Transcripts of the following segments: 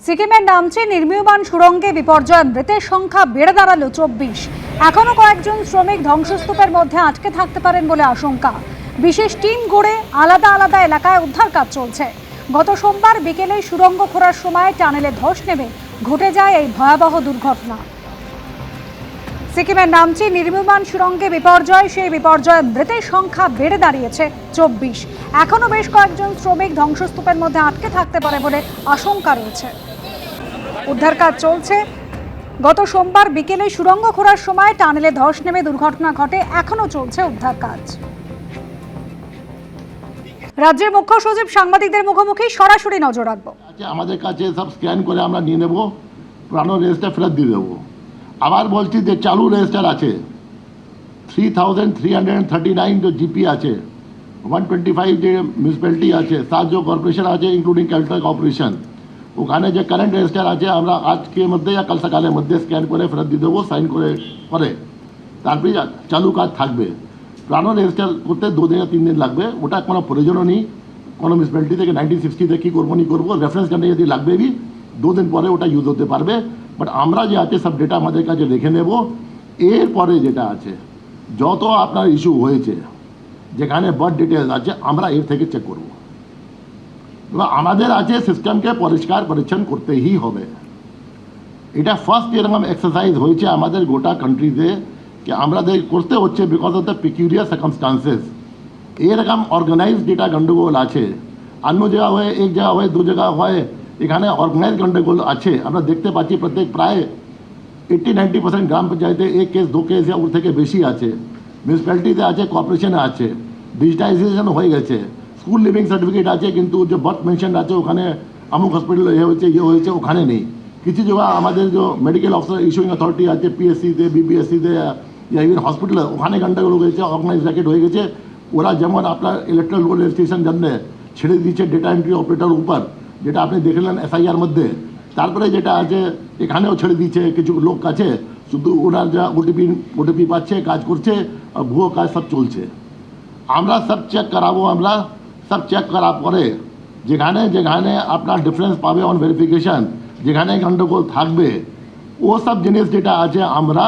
সিকিমের নামচি নির্মীয়মান সুড়ঙ্গে বিপর্যয় মৃতের সংখ্যা বেড়ে দাঁড়ালো 24। এখনো কয়েকজন শ্রমিক ধ্বংসস্তূপের মধ্যে আটকে থাকতে পারেন বলে আশঙ্কা। বিশেষ টিম গড়ে আলাদা আলাদা এলাকায় উদ্ধার কাজ চলছে। গত সোমবার বিকেলে সুড়ঙ্গ খোঁড়ার সময় টানেলে ধস নেমে ঘটে যায় এই ভয়াবহ দুর্ঘটনা। সিকিমের নামচি নির্মীয়মান সুড়ঙ্গে বিপর্যয়, সেই বিপর্যয়ে মৃতের সংখ্যা বেড়ে দাঁড়িয়েছে 24। এখনো বেশ কয়েকজন শ্রমিক ধ্বংসস্তূপের মধ্যে আটকে থাকতে পারে বলে আশঙ্কা রয়েছে। উদ্ধার কাজ চলছে। গত সোমবার বিকেলে সুড়ঙ্গ খোঁড়ার সময় টানেলে ধস নেমে দুর্ঘটনা ঘটে। এখনো চলছে উদ্ধার কাজ। রাজ্যের মুখ্য সচিব সাংবাদিকদের মুখোমুখি, সরাসরি নজর রাখবো। আমাদের কাছে সব স্ক্যান করে আমরা নিয়ে নেব, পুরানো রেজিস্টার ফেরত দিয়ে দেবো। আবার বলছি যে চালু রেজিস্টার আছে 3339 যে জিপি আছে, 125 যে মিউনিসিপ্যালিটি আছে, 7 যে কর্পোরেশন আছে ইনক্লুডিং ক্যালকাটা কর্পোরেশন, ওখানে যে কারেন্ট রেজিস্টার আছে আমরা আজকে মধ্যে या কাল সকালের মধ্যে স্ক্যান করে ফেরত দিয়ে দেবো, সাইন করে পরে তারপরে চালু কাজ থাকবে। পুরানো রেজিস্টার করতে 2 দিন 3 দিন লাগবে, ওটা কোনো প্রয়োজনও নেই। কোনো মিউনিসিপ্যালিটি থেকে 1960 কী করবো নি করবো রেফারেন্স জানিয়ে যদি লাগবে বি 2 দিন পরে ওটা ইউজ হতে পারবে। বাট আমরা যে আছে সব ডেটা আমাদের কাছে রেখে নেব। এরপরে যেটা আছে যত আপনার ইস্যু হয়েছে যেখানে বার্থ ডিটেলস আছে আমরা এর থেকে চেক করব। এবার আমাদের আছে সিস্টেমকে পরিষ্কার পরিচ্ছন্ন করতেই হবে। এটা ফার্স্ট এরকম এক্সারসাইজ হয়েছে আমাদের গোটা কান্ট্রিতে कि আমাদের করতে হচ্ছে because of the peculiar circumstances. এরকম অর্গানাইজ যেটা গন্ডগোল আছে, অন্য জায়গা হয়, এক জায়গা হয়, 2 জায়গা হয়, এখানে অর্গানাইজ গন্ডগোল আছে। আমরা দেখতে পাচ্ছি প্রত্যেক প্রায় 80-90% গ্রাম পঞ্চায়েতে 1 কেস 2 কেস ওর থেকে বেশি আছে, মিউনিসিপ্যালিটিতে আছে, কর্পোরেশনে আছে। ডিজিটাইজেশন হয়ে গেছে, স্কুল লিভিং সার্টিফিকেট আছে, কিন্তু যে বার্থ মেনশন আছে ওখানে আমুক হসপিটাল ইয়ে হয়েছে ওখানে নেই। কিছু জায়গা আমাদের যে মেডিকেল অফিসার ইস্যুইং অথরিটি আছে পিএসসিতে, বিবিএসসিতে, ইভেন হসপিটাল ওখানে গন্ডগোল হয়ে গেছে, অর্গানাইজ র্যাকেট হয়ে গেছে। ওরা যেমন আপনার ইলেকট্রাল রোল রেজিস্ট্রেশন জন্য ছেড়ে দিচ্ছে ডেটা এন্ট্রি অপারেটর উপর, যেটা আপনি দেখলেন এসআইআর মধ্যে। তারপরে যেটা আছে এখানেও ছেড়ে দিচ্ছে কিছু লোক আছে, শুধু ওনার যা ওটিপি পাচ্ছে, কাজ করছে, আর ভুয়ো কাজ সব চলছে। আমরা সব চেক করাবো। আমরা সব চেক করার পরে যেখানে যেখানে আপনার ডিফারেন্স পাবে অন ভেরিফিকেশন, যেখানে গন্ডগোল থাকবে ও সব জিনিস যেটা আছে আমরা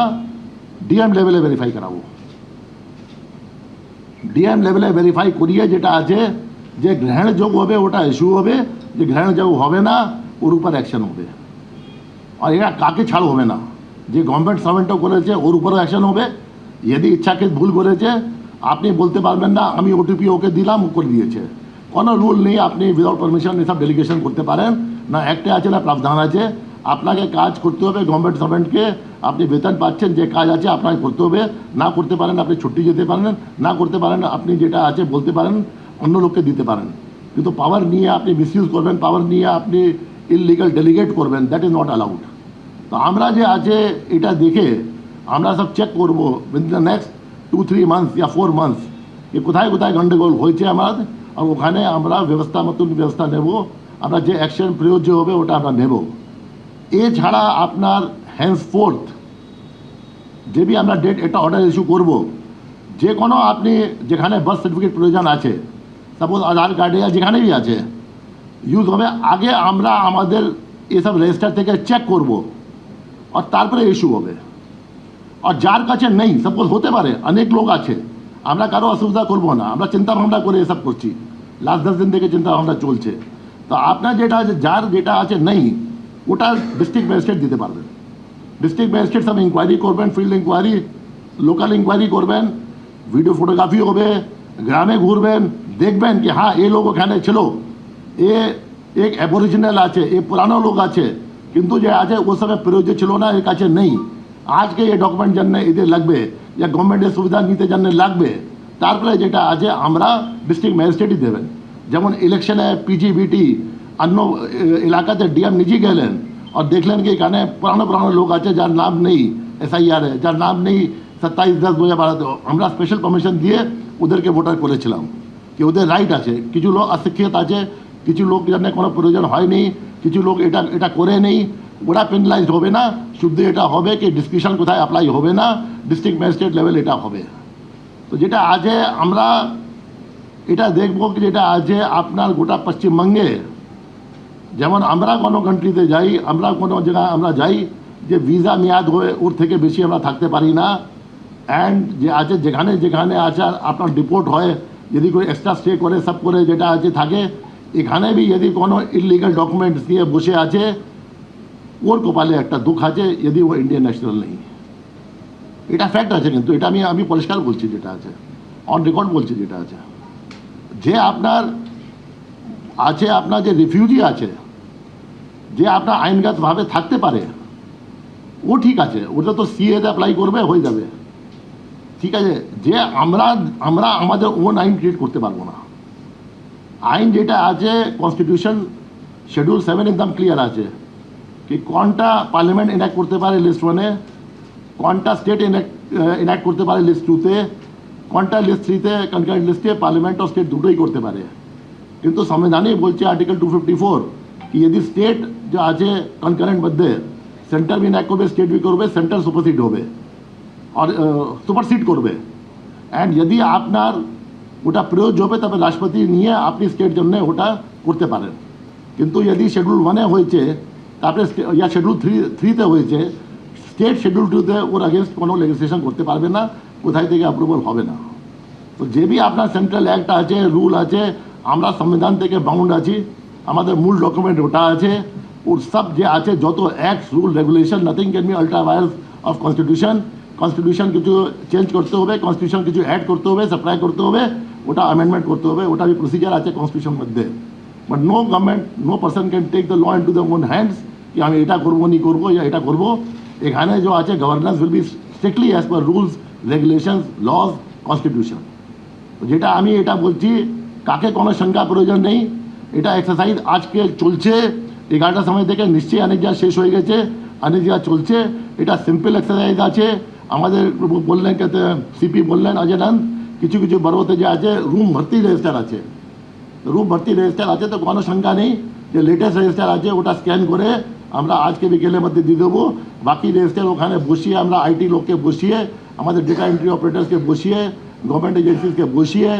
ডিএম লেভেলে ভেরিফাই করাবো। ডিএম লেভেলে ভেরিফাই করিয়ে যেটা আছে যে গ্রহণযোগ্য হবে ওটা ইস্যু হবে, যে গ্রহণযোগ্য হবে না ওর উপর অ্যাকশন হবে। আর এটা কাকে ছাড় হবে না, যে গভর্নমেন্ট সার্ভেন্টও করেছে ওর উপরও অ্যাকশন হবে। যদি ইচ্ছাকে ভুল করেছে আপনি বলতে পারবেন না আমি ওটিপি ওকে দিলাম, ও করে দিয়েছে। কোনো রুল নেই, আপনি উইদাউট পারমিশন এসব ডেলিগেশন করতে পারেন না। একটা আছে না প্রাবধান আছে, আপনাকে কাজ করতে হবে। গভর্নমেন্ট সার্ভেন্টকে আপনি বেতন পাচ্ছেন, যে কাজ আছে আপনাকে করতে হবে। না করতে পারেন আপনি ছুটি যেতে পারেন, না করতে পারেন আপনি যেটা আছে বলতে পারেন, অন্য লোককে দিতে পারেন। কিন্তু পাওয়ার নিয়ে আপনি মিসইউজ করবেন, পাওয়ার নিয়ে আপনি ইললিগাল ডেলিগেট করবেন, দ্যাট ইজ নট অ্যালাউড। তো আমরা যে আছে এটা দেখে আমরা সব চেক করবো উইদিন দ্য নেক্সট 2-3 মান্থস या 4 মান্থস যে কোথায় কোথায় গন্ডগোল হয়েছে আমাদের, আর ওখানে আমরা মতন ব্যবস্থা নেব। আমরা যে অ্যাকশন প্রয়োজ্য হবে ওটা আমরা নেব। এছাড়া আপনার হ্যান্সফোর্থ যে বি আমরা ডেট একটা অর্ডার ইস্যু করব, যে কোনো আপনি যেখানে বার্থ সার্টিফিকেট প্রয়োজন আছে, সাপোজ আধার কার্ডে যেখানে বি আছে ইউজ হবে, আগে আমরা আমাদের এসব রেজিস্টার থেকে চেক করব আর তারপরে ইস্যু হবে। আর যার কাছে নেই, সাপোজ হতে পারে অনেক লোক আছে, আমরা কারো অসুবিধা করবো না, আমরা চিন্তা ভাবনা করে এসব করছি, লাস্ট 10 দিন থেকে চিন্তা ভাবনা চলছে। তো আপনার যেটা আছে, যার যেটা আছে নেই, ওটা ডিস্ট্রিক্ট ম্যাজিস্ট্রেট দিতে পারবেন। ডিস্ট্রিক্ট ম্যাজিস্ট্রেট সব ইনকোয়ারি করবেন, ফিল্ড ইনকোয়ারি, লোকাল ইনকোয়ারি করবেন, ভিডিও ফটোগ্রাফি হবে, গ্রামে ঘুরবেন, দেখবেন কি হ্যাঁ এ লোক ওখানে ছিল, এ এক অ্যাবরিজিনাল আছে, এ পুরানো লোক আছে, কিন্তু যে আছে ও সময় প্রয়োজন ছিল না, এর কাছে নেই, আজকে এই ডকুমেন্ট জন্য এদের লাগবে, যে গভর্নমেন্টের সুবিধা নিতে জন্য লাগবে। তারপরে যেটা আছে আমরা ডিস্ট্রিক্ট ম্যাজিস্ট্রেটই দেবেন। যেমন ইলেকশনে পিজিবিটি অন্য এলাকাতে ডিএম নিজে গেলেন আর দেখলেন কি এখানে পুরানো লোক আছে যার নাম নেই এসআইআর, যার নাম নেই 27/10/2012, আমরা স্পেশাল পারমিশন দিয়ে ওদেরকে ভোটার করেছিলাম কি ওদের রাইট আছে। কিছু লোক অশিক্ষিত আছে, কিছু লোক জন্য কোনো প্রয়োজন হয়নি, কিছু লোক এটা করে নেই, ওরা পেনালাইজড হবে না। শুধু এটা হবে কি ডিসক্রিপশন কোথায় অ্যাপ্লাই হবে না, ডিস্ট্রিক্ট ম্যাজিস্ট্রেট লেভেল এটা হবে। তো যেটা আছে আমরা এটা দেখব কি যেটা আছে আপনার গোটা পশ্চিমবঙ্গে যেমন আমরা কোনো কান্ট্রিতে যাই, আমরা কোনো জায়গায় আমরা যাই যে ভিসা মেয়াদ হয়ে ওর থেকে বেশি আমরা থাকতে পারি না। অ্যান্ড যে আছে যেখানে যেখানে আছে আপনার ডিপোর্ট হয়, যদি কোনো এক্সট্রা স্টে করে সব করে যেটা আছে থাকে, এখানে বি যদি কোনো ইলিগাল ডকুমেন্টস দিয়ে বসে আছে, ওর কপালে একটা দুঃখ আছে যদি ও ইন্ডিয়ান ন্যাশনাল নেই। এটা ফ্যাক্ট আছে, কিন্তু এটা আমি পরিষ্কার বলছি যেটা আছে, অন রেকর্ড বলছি যেটা আছে। যে আপনার আছে, আপনার যে রিফিউজি আছে, যে আপনার আইনগতভাবে থাকতে পারে, ও ঠিক আছে, ওটা তো সিএতে অ্যাপ্লাই করবে, হয়ে যাবে, ঠিক আছে। যে আমরা আমাদের ওন আইন ক্রিয়েট করতে পারবো না। আইন যেটা আছে কনস্টিটিউশন শিডিউল 7 একদম ক্লিয়ার আছে कि কোনটা পার্লামেন্ট ইনঅ্যাক্ট করতে পারে লিস্ট 1-এ, কোনটা স্টেট ইনঅ্যাক্ট করতে পারে লিস্ট 2-তে, কোনটা লিস্ট 3-তে কনকারেন্ট লিস্টে পার্লামেন্ট और স্টেট দুটোই করতে পারে। কিন্তু সংবিধানে বলছে আর্টিকেল 254 कि यदि স্টেট যে আছে কনকারেন্ট মধ্যে সেন্টার বি ইনঅ্যাক্ট করবে, স্টেট বি করবে, সেন্টার সুপারসিড হবে আর সুপারসিড করবে। অ্যান্ড যদি আপনার ওটা প্রয়োগ হবে তবে রাষ্ট্রপতি নিয়ে আপনি স্টেট জন্য ওটা করতে পারেন। কিন্তু যদি শিডিউল 1-এ হয়েছে, তারপরে ইয়া শিডিউল 3-তে হয়েছে, স্টেট শিডিউল 2-তে ওর আগেনস্ট কোনো লেজিসলেশন করতে পারবে না, কোথায় থেকে অ্যাপ্রুভাল হবে না। তো যে বি আপনার সেন্ট্রাল অ্যাক্ট আছে, রুল আছে, আমরা সংবিধান থেকে বাউন্ড আছি, আমাদের মূল ডকুমেন্ট ওটা আছে, ওর সব যে আছে যত act, rule, regulation, nothing can be ultra violence of constitution. Constitution কিছু চেঞ্জ করতে হবে, কনস্টিটিউশন কিছু অ্যাড করতে হবে, সাপ্লাই করতে হবে, ওটা অ্যামেন্ডমেন্ট করতে হবে, ওটা বি প্রসিজার আছে কনস্টিটিউশন মধ্যে। But no government, no person can take the law into the own hands कि আমি এটা করবো নি করবো या এটা করবো। এখানে যে আছে governance will be strictly as per rules, regulations, laws, constitution. যেটা আমি এটা বলছি, কাকে কোনো শঙ্কা প্রয়োজন নেই। এটা এক্সারসাইজ আজকে চলছে 11টার সময় থেকে, নিশ্চয়ই অনেক যা শেষ হয়ে গেছে, অনেক যা চলছে। এটা সিম্পল এক্সারসাইজ আছে। আমাদের বললেন সিপি বললেন অজয় নন্দ, কিছু কিছু বড়োতে যে আছে রুম ভর্তি রেজিস্টার আছে, রুম ভর্তি রেজিস্টার আছে, তো কোনো শঙ্কা নেই। যে লেটেস্ট রেজিস্টার আছে ওটা স্ক্যান করে আমরা আজকে বিকেলের মধ্যে দিয়ে দেবো। বাকি রেজিস্টার ওখানে বসিয়ে আমরা আইটি লোককে বসিয়ে, আমাদের ডেটা এন্ট্রি অপারেটার্সকে বসিয়ে, গভর্নমেন্ট এজেন্সিজকে বসিয়ে,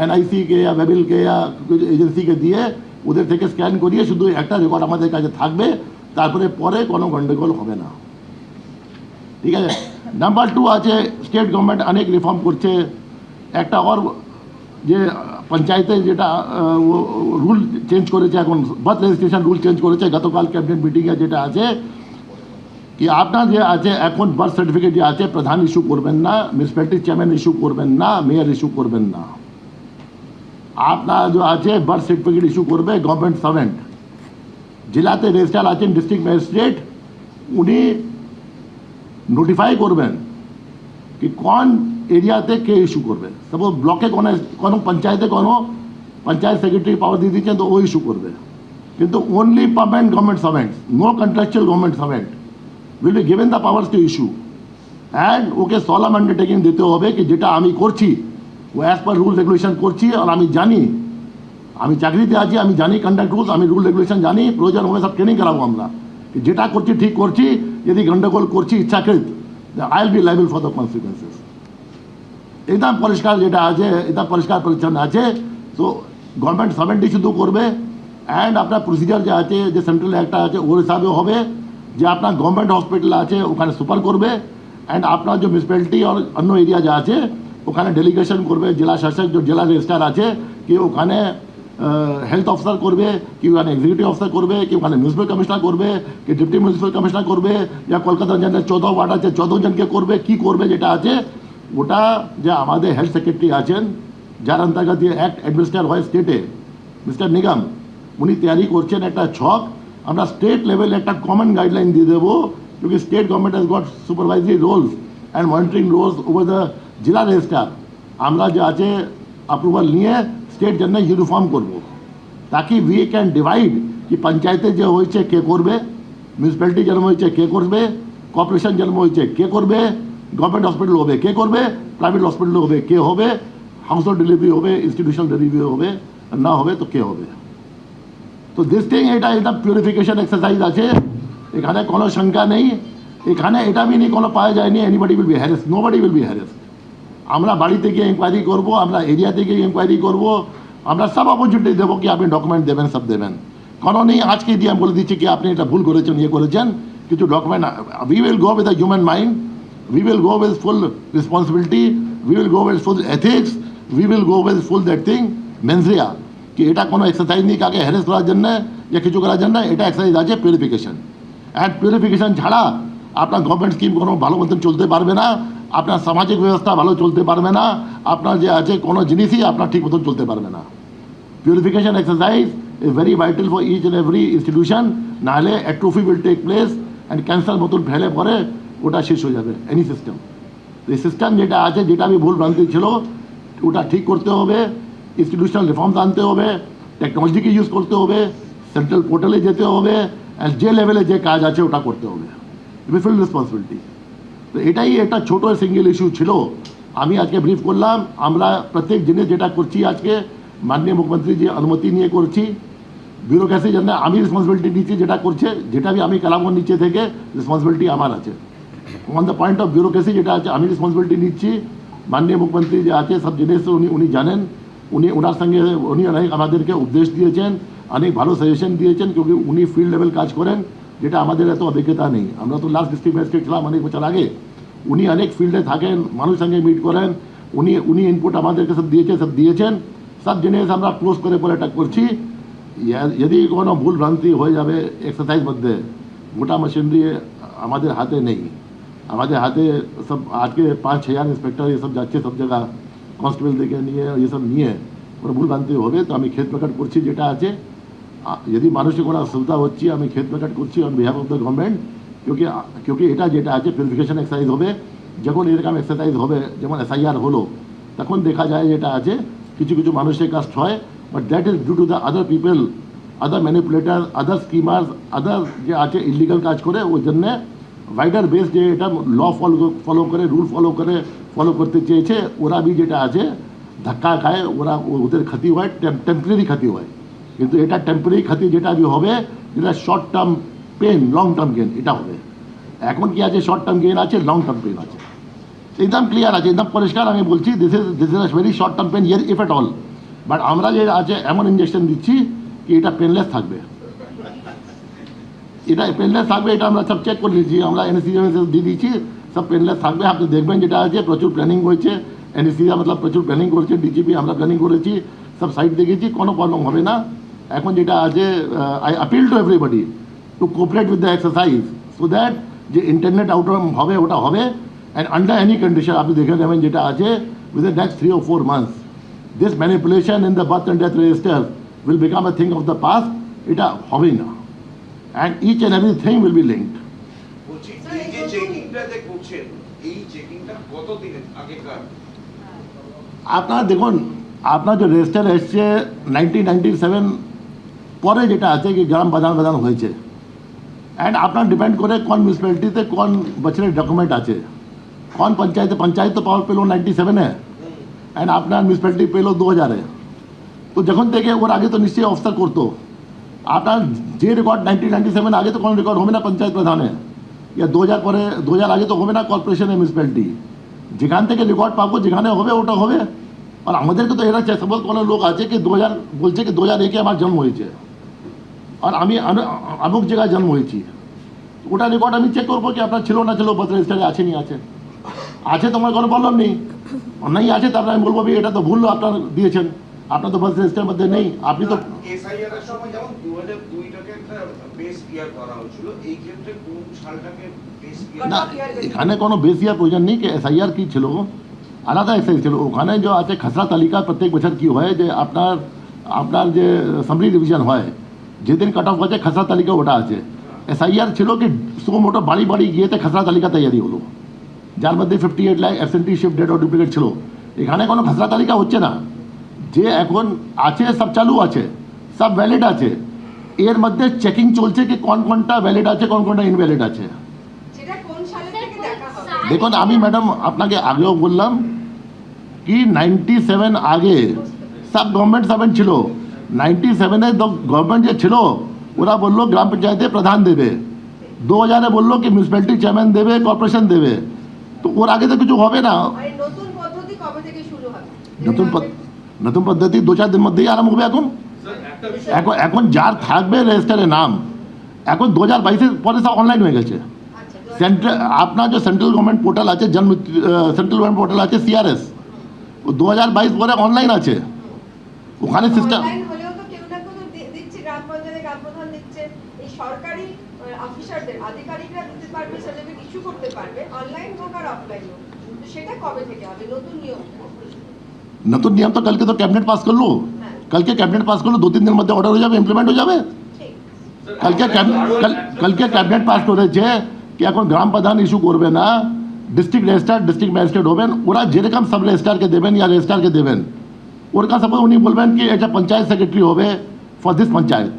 এনআইসি কে या বেবিল কে या এজেন্সিকে দিয়ে ওদের থেকে স্ক্যান করিয়ে শুধু একটা রেকর্ড আমাদের কাছে থাকবে, তারপরে পরে কোনো গন্ডগোল হবে না, ঠিক আছে। নাম্বার 2 আছে, স্টেট গভর্নমেন্ট অনেক রিফর্ম করছে। একটা ওর যে পঞ্চায়েতে যেটা রুল চেঞ্জ করেছে, এখন বার্থ রেজিস্ট্রেশন রুল চেঞ্জ করেছে গতকাল ক্যাবিনেট মিটিংয়ে, যেটা আছে কি আপনার যে আছে এখন বার্থ সার্টিফিকেট যে আছে প্রধান ইস্যু করবেন না, মিউনিসিপ্যালিটি চেয়ারম্যান ইস্যু করবেন না, মেয়র ইস্যু করবেন না। আপনার যে আছে বার্থ সার্টিফিকেট ইস্যু করবে গভর্নমেন্ট সার্ভেন্ট। জেলাতে রেজিস্ট্রার আছেন ডিস্ট্রিক্ট ম্যাজিস্ট্রেট, উনি নোটিফাই করবেন কি কোন এরিয়াতে কে ইস্যু করবে। সাপোজ ব্লকে কোনো পঞ্চায়েতে কোনো পঞ্চায়েত সেক্রেটারি পাওয়ার দিয়ে দিচ্ছেন, তো ও ইস্যু করবে। কিন্তু only permanent government servants, no contractual government servant will be given the powers to issue, and okay solemn undertaking দিতে হবে কি যেটা আমি করছি ও অ্যাজ পার রুল রেগুলেশন করছি। আর আমি জানি, আমি চাকরিতে আছি, আমি জানি কন্ডাক্ট রুলস, আমি রুল রেগুলেশন জানি, প্রয়োজন হবে সব ট্রেনিং করাবো আমরা, যেটা করছি ঠিক করছি। যদি গন্ডগোল করছি ইচ্ছাকৃত, I will be liable for the consequences. একদম পরিষ্কার যেটা আছে, একদম পরিষ্কার পরিচ্ছন্ন আছে। তো গভর্নমেন্ট সার্ভেন্টই শুধু করবে। অ্যান্ড আপনার প্রসিজার যে আছে, যে সেন্ট্রাল একটা আছে, ওর হিসাবে হবে। যে আপনার গভর্নমেন্ট হসপিটাল আছে ওখানে সুপার করবে। অ্যান্ড আপনার যে মিউনিসিপ্যালিটি আর অন্য এরিয়া যা আছে ওখানে ডেলিগেশন করবে জেলা শাসক, যে জেলা রেজিস্ট্রার আছে, কি ওখানে হেলথ অফিসার করবে, কি ওখানে এক্সিকিউটিভ অফিসার করবে, কি ওখানে মিউনিসিপ্যাল কমিশনার করবে, কি ডিপ্টি মিউনিসিপ্যাল কমিশনার করবে, या কলকাতা জেলার 14 ওয়ার্ড আছে 14 জনকে করবে, কি করবে যেটা আছে ওটা যে আমাদের হেলথ সেক্রেটারি আছেন, যার অন্তর্গত যে অ্যাক্ট অ্যাডমিনিস্টার হয় স্টেটে, মিস্টার নিগম, উনি তৈরি করছেন একটা ছক। আমরা স্টেট লেভেলে একটা কমন গাইডলাইন দিয়ে দেবো, क्योंकि state government has got supervisory roles and monitoring roles over the जिला रजिस्ट्रार। আমরা যে আছে অ্যাপ্রুভাল নিয়ে স্টেট জন্য ইউনিফর্ম করব, তাকি উই ক্যান ডিভাইড কি পঞ্চায়েতে যে হয়েছে কে করবে, মিউনিসিপ্যালিটি জন্ম হয়েছে কে করবে, কর্পোরেশন জন্ম হয়েছে কে করবে, গভর্নমেন্ট হসপিটাল হবে কে করবে, প্রাইভেট হসপিটাল হবে কে হবে, হাউস হোল্ড ডেলিভারি হবে, ইনস্টিটিউশনাল ডেলিভারি হবে, না হবে তো কে হবে। তো দিস থিং এটা একদম পিউরিফিকেশন এক্সারসাইজ আছে, এখানে কোনো শঙ্কা নেই। এখানে এটা বি নেই কোনো পাওয়া যায়নি anybody will be harass, nobody will be harass. আমরা বাড়িতে গিয়ে ইনকোয়ারি করবো, আমরা এরিয়াতে গিয়ে ইনকোয়ারি করবো, আমরা সব অপরচুনিটি দেবো কি আপনি ডকুমেন্ট দেবেন, সব দেবেন। কোনো নেই, আজকে দিয়ে আমি বলে দিচ্ছি কি আপনি এটা ভুল করেছেন, ইয়ে করেছেন, কিছু document, we will go with a human mind, we will go with full responsibility, we will go with full ethics, we will go with full that thing, মেনজিয়া কি এটা কোনো এক্সারসাইজ নেই কাকে হ্যারেস করার জন্য या কিছু করার জন্য, এটা এক্সারসাইজ আছে পিউরিফিকেশন। অ্যান্ড পিউরিফিকেশন ছাড়া আপনার গভর্নমেন্ট স্কিম কোনো ভালো মতন চলতে পারবে না, আপনার সামাজিক ব্যবস্থা ভালো চলতে পারবে না, আপনার যে আছে কোনো জিনিসই আপনার ঠিক মতন চলতে পারবে না। Purification exercise is very vital for each and every institution, নাহলে atrophy will take place and cancer মতন ফেলে পরে ওটা শেষ হয়ে যাবে এনি সিস্টেম। এই সিস্টেম যেটা আছে, যেটা আমি ভুল ভ্রান্তি ছিল, ওটা ঠিক করতে হবে, ইনস্টিটিউশনাল রিফর্মস আনতে হবে, টেকনোলজিকে ইউজ করতে হবে, সেন্ট্রাল পোর্টালে যেতে হবে, অ্যান্ড যে লেভেলে যে কাজ আছে ওটা করতে হবে, ফুল রেসপন্সিবিলিটি। তো এটাই একটা ছোটো সিঙ্গেল ইস্যু ছিল, আমি আজকে ব্রিফ করলাম। আমরা প্রত্যেক জিনিস যেটা করছি আজকে মাননীয় মুখ্যমন্ত্রী যে অনুমতি নিয়ে করছি, ব্যুরোক্রেসির জন্য আমি রেসপন্সিবিলিটি নিচ্ছি, যেটা করছে, যেটা আমি কালামগঞ্জ নিচে থেকে রেসপন্সিবিলিটি আমার আছে। On the point of bureaucracy যেটা আছে আমি রেসপন্সিবিলিটি নিচ্ছি, মাননীয় মুখ্যমন্ত্রী যে আছে সব জিনিস উনি জানেন, ওনার সঙ্গে উনি অনেক আমাদেরকে উপদেশ দিয়েছেন, অনেক ভালো সাজেশন দিয়েছেন, क्योंकि উনি ফিল্ড লেভেল কাজ করেন, যেটা আমাদের এত অভিজ্ঞতা নেই। আমরা তো লাস্ট ডিস্ট্রিক্ট ম্যাজিস্ট্রেট ছিলাম অনেক বছর আগে, উনি অনেক ফিল্ডে থাকেন, মানুষের সঙ্গে মিট করেন, উনি ইনপুট আমাদেরকে সব দিয়েছেন, সব জিনিস আমরা ক্লোজ করে পরে এটা করছি। যদি কোনো ভুল ভ্রান্তি হয়ে যাবে এক্সারসাইজ মধ্যে, গোটা মেশিনারি আমাদের হাতে নেই, আমাদের হাতে সব আজকে 5-6 ইন্সপেক্টর এসব যাচ্ছে সব জায়গা, কনস্টেবল থেকে নিয়ে এসব নিয়ে কোনো ভুল ভ্রান্তি হবে তো আমি ক্ষেত প্রকাট করছি যেটা আছে। যদি মানুষের কোনো অসুবিধা হচ্ছে আমি ক্ষেত প্রকাট করছি on behalf of the government, क्योंकि এটা যেটা আছে পিউরিফিকেশন এক্সারসাইজ হবে, যখন এরকম এক্সারসাইজ হবে, যেমন SIR হলো, তখন দেখা যায় যেটা আছে কিছু কিছু মানুষের কাস্ট হয়, but that is due to the other people, other manipulator, other schemers, other যে আছে ইলিগাল কাজ করে, ওই জন্যে वाइडर बेस যে এটা ল ফলো করে, রুল ফলো করতে চেয়েছে, ওরা বি যেটা আছে ধাক্কা খায়, ওদের ক্ষতি হয়, টেম্পোরারি ক্ষতি হয়। কিন্তু এটা টেম্পোরারি ক্ষতি যেটা বি হবে, যেটা short term pain, long term gain এটা হবে। এখন কি আছে, শর্ট টার্ম গেন আছে, লং টার্ম পেন আছে, একদম ক্লিয়ার আছে, একদম পরিষ্কার আমি বলছি, this is a very short term pain if at all. But আমরা যে আছে এমন ইঞ্জেকশন দিচ্ছি কি এটা পেনলেস থাকবে, এটা পেনলেস থাকবে, এটা আমরা সব চেক করে নিয়েছি, আমরা এনএসিএ দিয়ে দিয়েছি, সব পেনলেস থাকবে। আপনি দেখবেন যেটা আছে প্রচুর প্ল্যানিং হয়েছে, এনএসিএ মতলব প্রচুর প্ল্যানিং করেছে, ডিজিপি আমরা প্ল্যানিং করেছি, সব সাইড দেখেছি, কোনো প্রবলেম হবে না। এখন যেটা আছে I appeal to everybody two cooperate with the exercise, so that যে ইন্টারনেট আউটকাম হবে ওটা হবে, অ্যান্ড আন্ডার এনি কন্ডিশন আপনি দেখে নেবেন যেটা আছে with the next 3 or 4 months this manipulation in the birth and death register will become a thing of the past, এটা হবেই না। And each and everything will be linked. বলছি এই যে চেকিংটাতে করছেন, এই চেকিংটা কত দিনের আগেকার? আপনার দেখুন, আপনার যে রেজিস্টার এসছে 1997 পরে যেটা আছে কি গ্রাম বাজান হয়েছে, অ্যান্ড আপনার ডিপেন্ড করে কোন মিউনিসিপ্যালিটিতে কোন বছরের ডকুমেন্ট আছে, কোন পঞ্চায়েত তো পাওয়ার পেলো 97-এ, অ্যান্ড আপনার মিউনিসিপ্যালিটি পেলো 2000-এ। তো যখন থেকে ওর আগে তো নিশ্চয়ই অফিসার করতো, আপনার যে রেকর্ড 1997 আগে তো কোনো রেকর্ড হবে না পঞ্চায়েত প্রধানে, या 2000 পরে 2000 আগে তো হবে না কর্পোরেশনের মিউনিসিপ্যালিটি, যেখান থেকে রেকর্ড পাবো যেখানে হবে ওটা হবে। আর আমাদেরকে তো এরা চাই, কোনো লোক আছে কি 2000 বলছে কি 2001-এ আমার জন্ম হয়েছে, আর আমি অমুক জায়গায় জন্ম হয়েছি, ওটা রেকর্ড আমি চেক করবো কি আপনার ছিল না ছিল, বার্থ রেজিস্টারে আছে নি আছে তোমার কোনো প্রবলেম নেই, নাই আছে, তারপরে আমি বলবো এটা তো ভুল আপনার দিয়েছেন, আপনার তো বার্থ রেজিস্টারের মধ্যে নেই, আপনি তো এসআইআর এর সময় যেমন 2002টাকে একটা বেস ইয়ার করা হয়েছিল, এই ক্ষেত্রে কোন সালটাকে বেস ইয়ার? না, এখানে কোনো বেস ইয়ার প্রয়োজন নেই, কি SIR কি ছিল আলাদা এক্সাইজ ছিল, ওখানে যে আছে খসড়া তালিকা প্রত্যেক বছর কি হয় যে আপনার যে সামরি ডিভিশন হয়, যেদিন কাট অফ হয়েছে খসড়া তালিকা ওটা আছে। SIR ছিল কি মোটো বাড়ি গিয়েতে খসড়া তালিকা তৈরি হলো, যার মধ্যে 58 লাখ অ্যাবসেন্টিশিপ ডেট ও ডুপ্লিকেট ছিল। এখানে কোনো খসড়া তালিকা হচ্ছে না, যে এখন আছে সব চালু আছে, সব ভ্যালিড আছে, এর মধ্যে চেকিং চলছে কি কোনটা ভ্যালিড আছে কোনটা ইনভ্যালিড আছে। দেখুন আমি ম্যাডাম আপনাকে আগেও বললাম কি 97 আগে সব গভর্নমেন্ট সার্ভেন্ট ছিল, 97-এ গভর্নমেন্ট যে ছিল ওরা বললো গ্রাম পঞ্চায়েতে প্রধান দেবে, 2000-এ বললো কি মিউনিসিপ্যালিটি চেয়ারম্যান দেবে, কর্পোরেশন দেবে, তো ওর আগে তো কিছু হবে না। নতুন পদ্ধতি কবে থেকে শুরু হবে? নতুন পদ্ধতি 2-4 দিন মধ্যেই আরম্ভ হবে এখন। স্যার এখন এখন যার থাকবে রেজিস্টারে নাম, এখন 2022-এর পরে সব অনলাইন হয়ে গেছে। সেন্ট্রাল আপনার যে সেন্ট্রাল গভর্নমেন্ট পোর্টাল আছে, জন্ম সেন্ট্রাল গভর্নমেন্ট পোর্টাল আছে সিআরএস, ও 2022 পরে অনলাইন আছে, ওখানে সিস্টেম। অনলাইন হলেও তো কেউ না কেউ তো দিচ্ছে, গ্রাম পঞ্চায়েতে গ্রাম প্রধান দিচ্ছে, এই সরকারি অফিসারদের আধিকারিকরা দিতে পারবে, সার্টিফিকেট ইস্যু করতে পারবে, অনলাইন হোক আর অফলাইন হোক। তো সেটা কবে থেকে হবে নতুন নিয়ম? নতুন নিয়ম তো কালকে তো ক্যাবিনেট পাস করলো, কালকে ক্যাবিনেট পাস করলো, 2-3 দিনের মধ্যে অর্ডার হয়ে যাবে, ইমপ্লিমেন্ট হয়ে যাবে। ঠিক। কালকে ক্যাবিনেট পাস করেছে কি এখন গ্রাম প্রধান ইস্যু করবে না, ডিস্ট্রিক্ট রেজিস্ট্রার ডিস্ট্রিক্ট ম্যাজিস্ট্রেট হবেন, ওরা যেরকম সাব রেজিস্ট্রারকে দেবেন ইয়া রেজিস্ট্রারকে দেবেন, ওর কাছে সাপোজ উনি বলবেন কি এটা পঞ্চায়েত সেক্রেটারি হবে for this panchayat,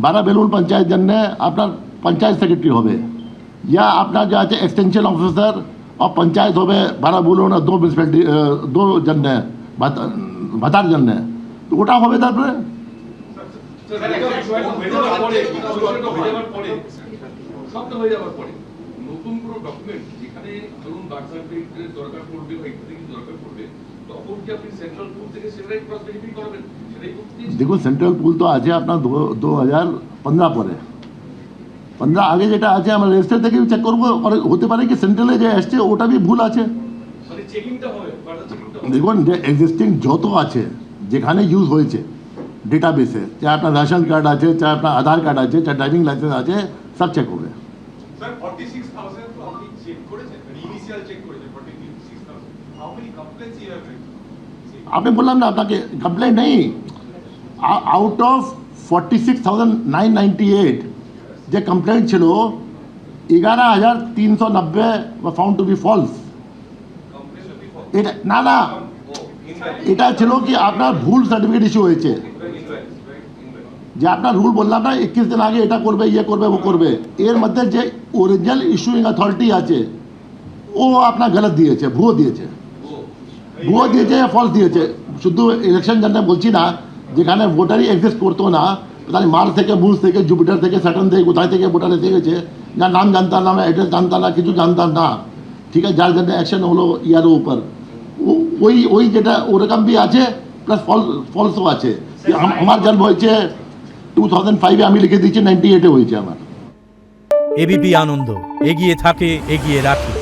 12 balloon panchayat জন্য আপনার পঞ্চায়েত সেক্রেটারি হবে, ইয়া আপনার যে আছে এক্সটেনশন অফিসার অফ পঞ্চায়েত হবে 12 বেলুন আর 2 মিউনিসিপ্যালিটি 2 জন্য ভাতার জন্য, তো ওটা হবে। তারপরে সবটা হয়ে যাওয়ার পরে নতুন কোনো ডকুমেন্ট যেখানে ধরুন বার্থ সার্টিফিকেটের দরকার পড়বে বা ইত্যাদি কিছু দরকার পড়বে, তখন কি আপনি সেন্ট্রাল পুল থেকে সেটাই ক্রস ভেরিফাই করবেন? সেটাই করতে দেখুন সেন্ট্রাল পুল তো আছে আপনার 2015 পরে, 15 আগে যেটা আছে আমরা রেজিস্টার থেকে চেক করবো, আর হতে পারে কি সেন্ট্রালে যে আসছে ওটা भी ভুল আছে। মানে চেকিংটা হবে, ফার্দার চেকিংটা হবে। দেখুন যে এক্সিস্টিং যত আছে যেখানে ইউজ হয়েছে ডেটাবেসে, চাहे আপনার রেশন কার্ড আছে, চাहे আপনার আধার কার্ড আছে, চাहे ড্রাইভিং লাইসেন্স আছে, সব চেক হবে। Sir, 46,000 আপনি চেক করেছেন, ইনিশিয়াল চেক করেছেন 46,000. How many complaints you have received? আপনি বললাম না আপনাকে কমপ্লেন নেই, আউট অফ 46,998 যে কমপ্লেন্ট ছিল 11,390 ফাউন্ড টু বি ফলস। এটা না না, এটা ছিল কি আপনার ভুল সার্টিফিকেট ইস্যু হয়েছে, যে আপনার রুল বললাম না 21 দিন আগে এটা করবে ইয়ে করবে ও করবে, এর মধ্যে যে অরিজিনাল ইস্যুইং অথরিটি আছে ও আপনার গলত দিয়েছে, ভুয়ো দিয়েছে, ফলস দিয়েছে। শুধু ইলেকশন জন্য বলছি না, যেখানে ভোটারই এক্সিস্ট করতো না, তাহলে মার্স থেকে বুশ থেকে জুপিটার থেকে স্যাটার্ন থেকে কোথায় থেকে ভোটার এসে গেছে, যার নাম জানতাম না, অ্যাড্রেস জানতাম না, কিছু জানতাম না, ঠিক আছে, যার জন্য অ্যাকশন হলো ইয়ার উপর, ওই যেটা ওরকম भी আছে, প্লাস ফলসও আছে। আমার জন্ম হয়েছে 2005-এ, আমি লিখে দিচ্ছি 98-এ হয়েছে আমার। এবিপি আনন্দ, এগিয়ে থাকে, এগিয়ে রাখে।